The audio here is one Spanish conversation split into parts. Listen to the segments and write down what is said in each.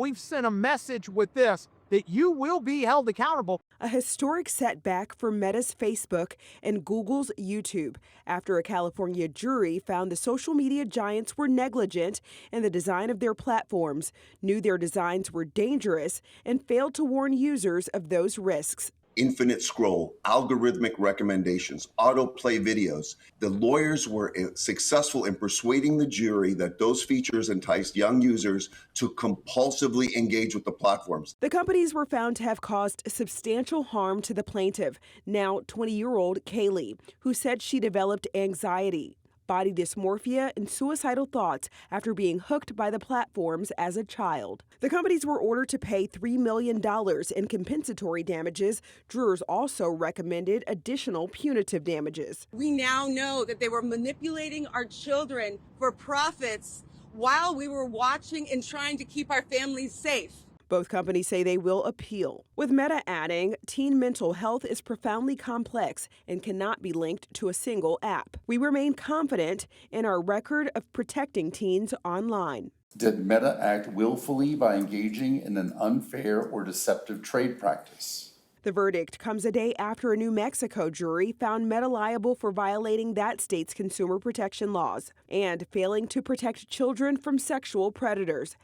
we've sent a message with this that you will be held accountable. A historic setback for Meta's Facebook and Google's YouTube after a California jury found the social media giants were negligent in the design of their platforms, knew their designs were dangerous, and failed to warn users of those risks. Infinite scroll, algorithmic recommendations, autoplay videos. The lawyers were successful in persuading the jury that those features enticed young users to compulsively engage with the platforms. The companies were found to have caused substantial harm to the plaintiff, now 20-year-old Kaylee, who said she developed anxiety, body dysmorphia, and suicidal thoughts after being hooked by the platforms as a child. The companies were ordered to pay $3 million in compensatory damages. Jurors also recommended additional punitive damages. We now know that they were manipulating our children for profits while we were watching and trying to keep our families safe. Both companies say they will appeal, with Meta adding, teen mental health is profoundly complex and cannot be linked to a single app. We remain confident in our record of protecting teens online. Did Meta act willfully by engaging in an unfair or deceptive trade practice? The verdict comes a day after a New Mexico jury found Meta liable for violating that state's consumer protection laws and failing to protect children from sexual predators.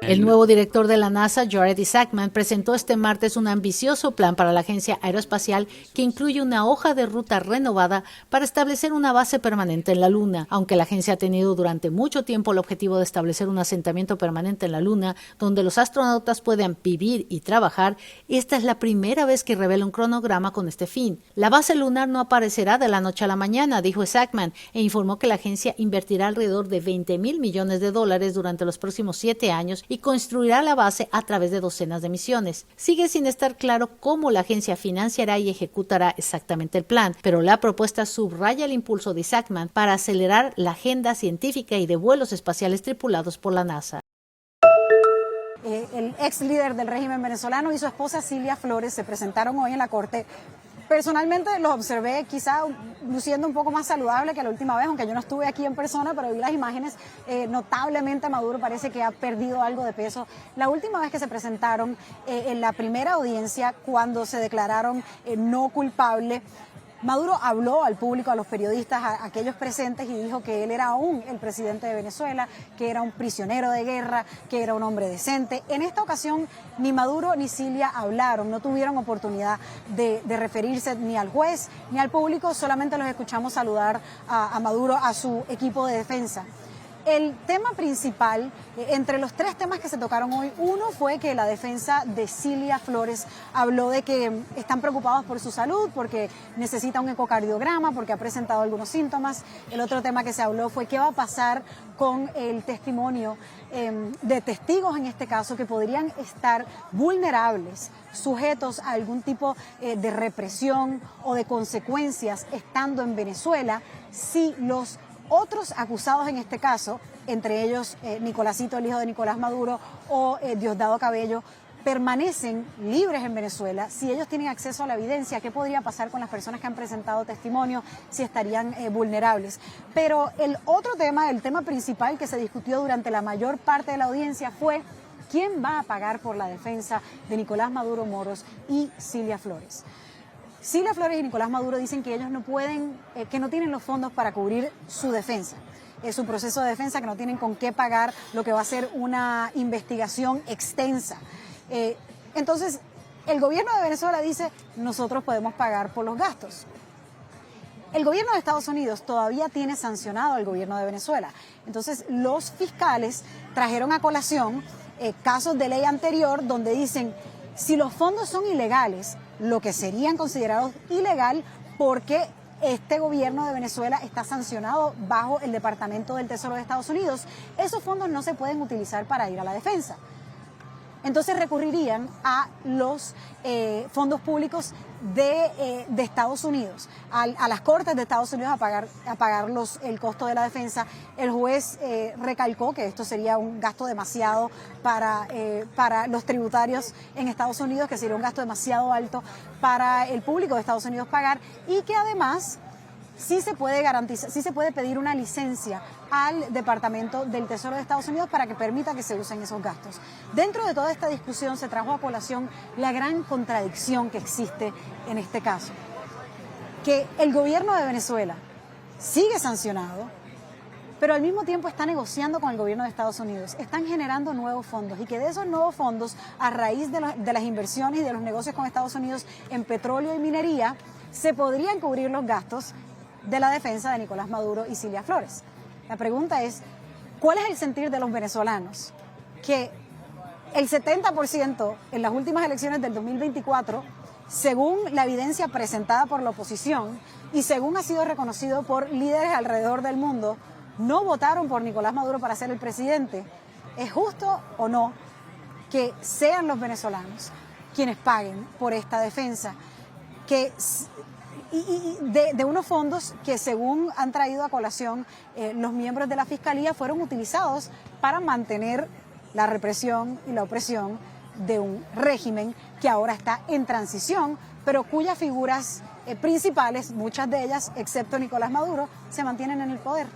El nuevo director de la NASA, Jared Isaacman, presentó este martes un ambicioso plan para la agencia aeroespacial que incluye una hoja de ruta renovada para establecer una base permanente en la Luna. Aunque la agencia ha tenido durante mucho tiempo el objetivo de establecer un asentamiento permanente en la Luna, donde los astronautas puedan vivir y trabajar, esta es la primera vez que revela un cronograma con este fin. La base lunar no aparecerá de la noche a la mañana, dijo Isaacman, e informó que la agencia invertirá alrededor de $20,000 millones durante los próximos 7 años y construirá la base a través de docenas de misiones. Sigue sin estar claro cómo la agencia financiará y ejecutará exactamente el plan, pero la propuesta subraya el impulso de Isaacman para acelerar la agenda científica y de vuelos espaciales tripulados por la NASA. El ex líder del régimen venezolano y su esposa Cilia Flores se presentaron hoy en la corte. Personalmente los observé quizá luciendo un poco más saludable que la última vez, aunque yo no estuve aquí en persona, pero vi las imágenes. Notablemente Maduro parece que ha perdido algo de peso. La última vez que se presentaron en la primera audiencia, cuando se declararon no culpable, Maduro habló al público, a los periodistas, a aquellos presentes, y dijo que él era aún el presidente de Venezuela, que era un prisionero de guerra, que era un hombre decente. En esta ocasión ni Maduro ni Cilia hablaron, no tuvieron oportunidad de referirse ni al juez ni al público, solamente los escuchamos saludar a Maduro, a su equipo de defensa. El tema principal, entre los 3 temas que se tocaron hoy, uno fue que la defensa de Cilia Flores habló de que están preocupados por su salud, porque necesita un ecocardiograma, porque ha presentado algunos síntomas. El otro tema que se habló fue qué va a pasar con el testimonio de testigos, en este caso, que podrían estar vulnerables, sujetos a algún tipo de represión o de consecuencias estando en Venezuela, si los otros acusados en este caso, entre ellos Nicolásito, el hijo de Nicolás Maduro, o Diosdado Cabello, permanecen libres en Venezuela. Si ellos tienen acceso a la evidencia, ¿qué podría pasar con las personas que han presentado testimonio? Si estarían vulnerables. Pero el otro tema, el tema principal que se discutió durante la mayor parte de la audiencia fue quién va a pagar por la defensa de Nicolás Maduro Moros y Cilia Flores. Cilia Flores y Nicolás Maduro dicen que ellos no pueden, que no tienen los fondos para cubrir su defensa, su proceso de defensa, que no tienen con qué pagar lo que va a ser una investigación extensa. Entonces, el gobierno de Venezuela dice, nosotros podemos pagar por los gastos. El gobierno de Estados Unidos todavía tiene sancionado al gobierno de Venezuela. Entonces, los fiscales trajeron a colación casos de ley anterior donde dicen, si los fondos son ilegales, lo que serían considerados ilegal porque este gobierno de Venezuela está sancionado bajo el Departamento del Tesoro de Estados Unidos, esos fondos no se pueden utilizar para ir a la defensa. Entonces recurrirían a los fondos públicos de Estados Unidos, a las Cortes de Estados Unidos a pagar el costo de la defensa. El juez recalcó que esto sería un gasto demasiado para los tributarios en Estados Unidos, que sería un gasto demasiado alto para el público de Estados Unidos pagar, y que además sí se puede garantizar, sí se puede pedir una licencia al Departamento del Tesoro de Estados Unidos para que permita que se usen esos gastos. Dentro de toda esta discusión se trajo a colación la gran contradicción que existe en este caso, que el gobierno de Venezuela sigue sancionado, pero al mismo tiempo está negociando con el gobierno de Estados Unidos. Están generando nuevos fondos y que de esos nuevos fondos, a raíz de las inversiones y de los negocios con Estados Unidos en petróleo y minería, se podrían cubrir los gastos de la defensa de Nicolás Maduro y Cilia Flores. La pregunta es, ¿cuál es el sentir de los venezolanos? Que el 70% en las últimas elecciones del 2024, según la evidencia presentada por la oposición y según ha sido reconocido por líderes alrededor del mundo, no votaron por Nicolás Maduro para ser el presidente. ¿Es justo o no que sean los venezolanos quienes paguen por esta defensa? De unos fondos que, según han traído a colación los miembros de la Fiscalía, fueron utilizados para mantener la represión y la opresión de un régimen que ahora está en transición, pero cuyas figuras principales, muchas de ellas, excepto Nicolás Maduro, se mantienen en el poder.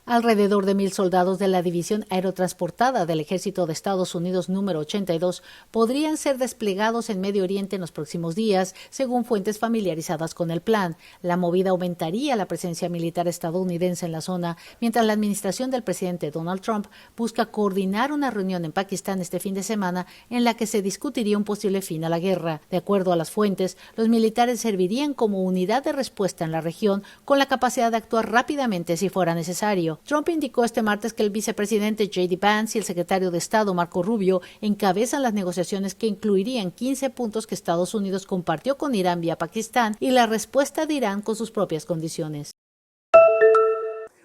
Alrededor de 1,000 soldados de la División Aerotransportada del Ejército de Estados Unidos número 82 podrían ser desplegados en Medio Oriente en los próximos días, según fuentes familiarizadas con el plan. La movida aumentaría la presencia militar estadounidense en la zona, mientras la administración del presidente Donald Trump busca coordinar una reunión en Pakistán este fin de semana en la que se discutiría un posible fin a la guerra. De acuerdo a las fuentes, los militares servirían como unidad de respuesta en la región con la capacidad de actuar rápidamente si fuera necesario. Trump indicó este martes que el vicepresidente J.D. Vance y el secretario de Estado Marco Rubio encabezan las negociaciones que incluirían 15 puntos que Estados Unidos compartió con Irán vía Pakistán y la respuesta de Irán con sus propias condiciones.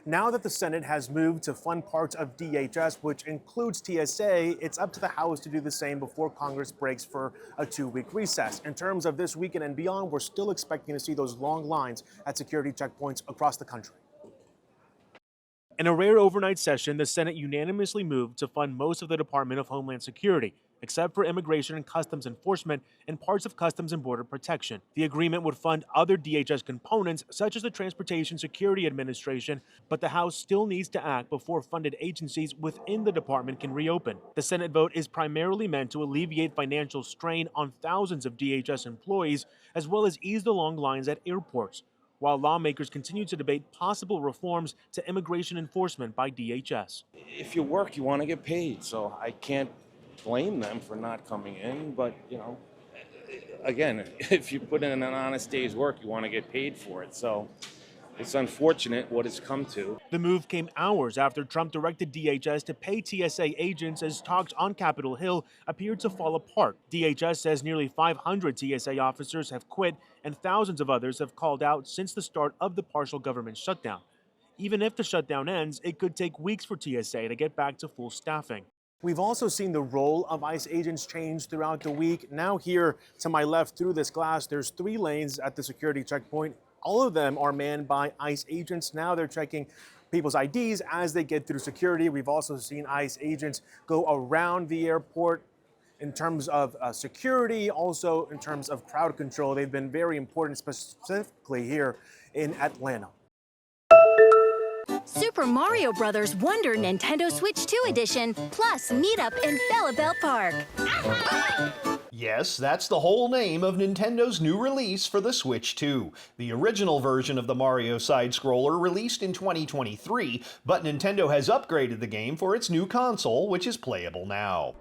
Now that the Senate has moved to fund parts of DHS, which includes TSA, it's up to the House to do the same before Congress breaks for a 2-week recess. In terms of this weekend and beyond, we're still expecting to see those long lines at security checkpoints across the country. In a rare overnight session, the Senate unanimously moved to fund most of the Department of Homeland Security, except for Immigration and Customs Enforcement and parts of Customs and Border Protection. The agreement would fund other DHS components, such as the Transportation Security Administration, but the House still needs to act before funded agencies within the department can reopen. The Senate vote is primarily meant to alleviate financial strain on thousands of DHS employees, as well as ease the long lines at airports, while lawmakers continue to debate possible reforms to immigration enforcement by DHS. If you work, you want to get paid, so I can't blame them for not coming in, but, you know, again, if you put in an honest day's work, you want to get paid for it, so it's unfortunate what it's come to. The move came hours after Trump directed DHS to pay TSA agents as talks on Capitol Hill appeared to fall apart. DHS says nearly 500 TSA officers have quit and thousands of others have called out since the start of the partial government shutdown. Even if the shutdown ends, it could take weeks for TSA to get back to full staffing. We've also seen the role of ICE agents change throughout the week. Now here to my left through this glass, there's 3 lanes at the security checkpoint. All of them are manned by ICE agents. Now they're checking people's IDs as they get through security. We've also seen ICE agents go around the airport in terms of security, also in terms of crowd control. They've been very important, specifically here in Atlanta. Super Mario Bros. Wonder Nintendo Switch 2 Edition, plus meet up in Bella Bell Park. Yes, that's the whole name of Nintendo's new release for the Switch 2. The original version of the Mario side-scroller released in 2023, but Nintendo has upgraded the game for its new console, which is playable now.